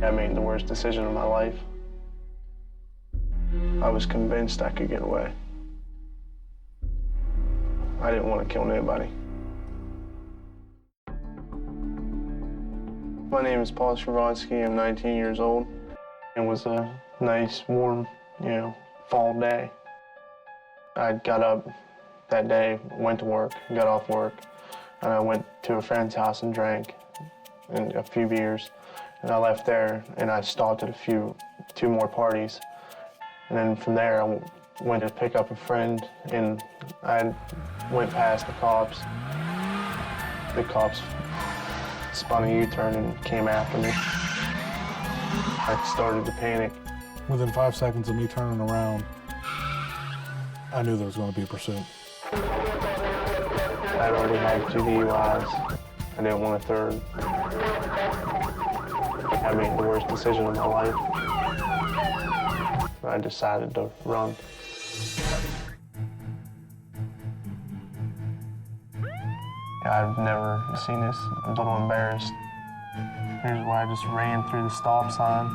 I made the worst decision of my life. I was convinced I could get away. I didn't want to kill anybody. My name is Paul Stravinsky. I'm 19 years old. It was a nice, warm, fall day. I got up that day, went to work, got off work, and I went to a friend's house and drank a few beers. And I left there, and I stopped at two more parties. And then from there, I went to pick up a friend, and I went past the cops. The cops spun a U-turn and came after me. I started to panic. Within 5 seconds of me turning around, I knew there was going to be a pursuit. I'd already had 2 DUIs. I didn't want a third. I made the worst decision of my life. I decided to run. I've never seen this. I'm a little embarrassed. Here's where I just ran through the stop sign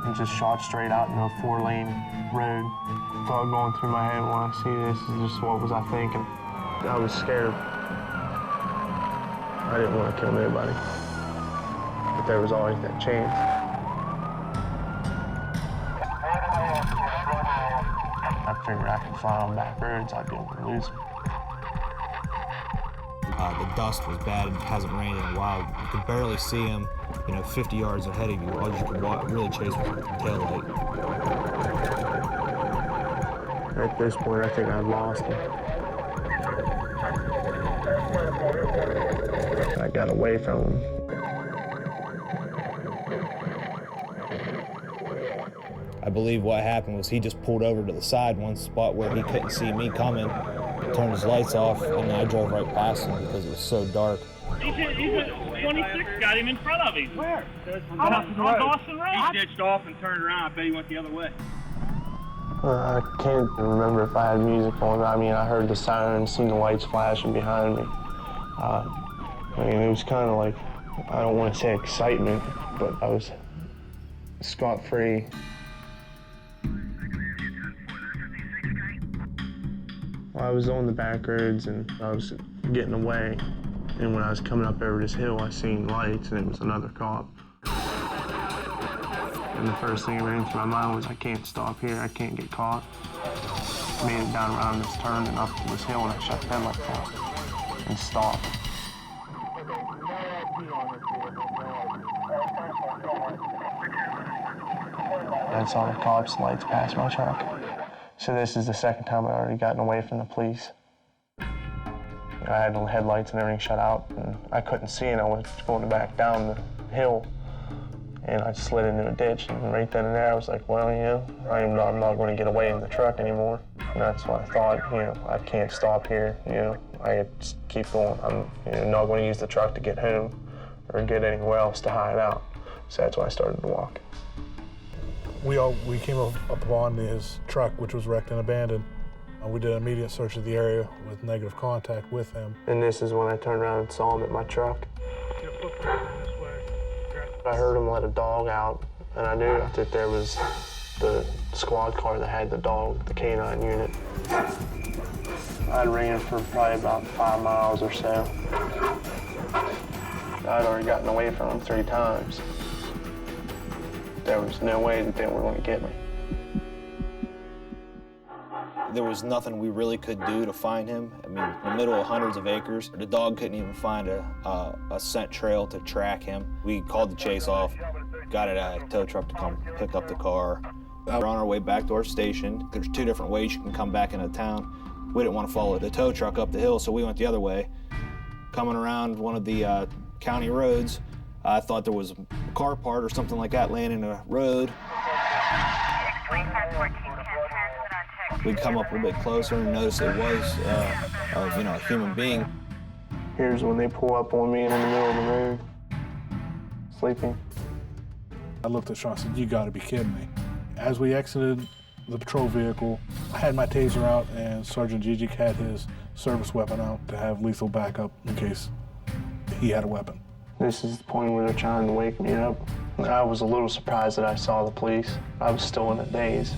and just shot straight out into a 4-lane road. Thought going through my head when I see this is just what was I thinking. I was scared. I didn't want to kill nobody. But there was always that chance. I figured I could fly on back roads, I'd be able to lose them. The dust was bad. It hasn't rained in a while. You could barely see him, 50 yards ahead of you. All you could really chase was the tail light. At this point, I think I'd lost him. I got away from him. I believe what happened was he just pulled over to the side one spot where he couldn't see me coming, turned his lights off, and I drove right past him because it was so dark. He's a 26, got him in front of him. Where? On Dawson Road. He ditched off and turned around. I bet he went the other way. I can't remember if I had music on. I heard the siren, seen the lights flashing behind me. It was kind of like, I don't want to say excitement, but I was scot-free. I was on the back roads and I was getting away. And when I was coming up over this hill, I seen lights and it was another cop. And the first thing that ran through my mind was, I can't stop here, I can't get caught. I made it down around this turn and up to this hill and I shut the headlights off and stopped. I saw the cops' lights pass my truck. So this is the second time I'd already gotten away from the police. I had the headlights and everything shut out, and I couldn't see, and I was going back down the hill, and I slid into a ditch, and right then and there I was like, well, I'm not going to get away in the truck anymore. And that's what I thought, I can't stop here, I just keep going. I'm not going to use the truck to get home or get anywhere else to hide out. So that's why I started to walk. We came upon his truck, which was wrecked and abandoned. We did an immediate search of the area with negative contact with him. And this is when I turned around and saw him at my truck. I heard him let a dog out, and I knew that there was the squad car that had the dog, the canine unit. I ran for probably about 5 miles or so. I'd already gotten away from him 3 times. There was no way that they were going to get me. There was nothing we really could do to find him. In the middle of hundreds of acres, the dog couldn't even find a scent trail to track him. We called the chase off, got a tow truck to come pick up the car. We're on our way back to our station. There's 2 different ways you can come back into town. We didn't want to follow the tow truck up the hill, so we went the other way. Coming around one of the county roads, I thought there was a car part or something like that laying in a road. We'd come up a little bit closer and notice it was a human being. Here's when they pull up on me in the middle of the road, sleeping. I looked at Sean and said, you gotta be kidding me. As we exited the patrol vehicle, I had my taser out and Sergeant Gigic had his service weapon out to have lethal backup in case he had a weapon. This is the point where they're trying to wake me up. I was a little surprised that I saw the police. I was still in a daze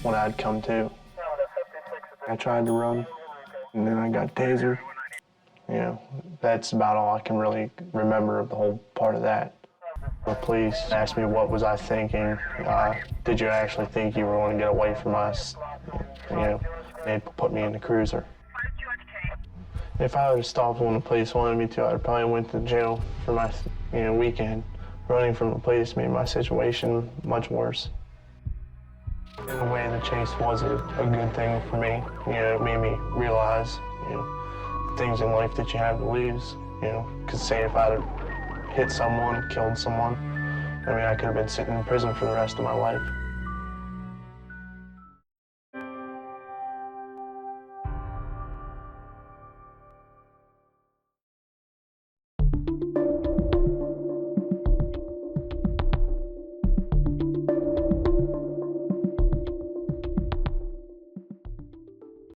when I'd come to. I tried to run, and then I got tasered. You know, that's about all I can really remember of the whole part of that. The police asked me what was I thinking. Did you actually think you were going to get away from us? You know, they put me in the cruiser. If I would have stopped when the police wanted me to, I'd probably went to jail for my weekend. Running from the police made my situation much worse. In a way, the chase was a good thing for me. You know, it made me realize, things in life that you have to lose. Because say if I'd have hit someone, killed someone, I could have been sitting in prison for the rest of my life.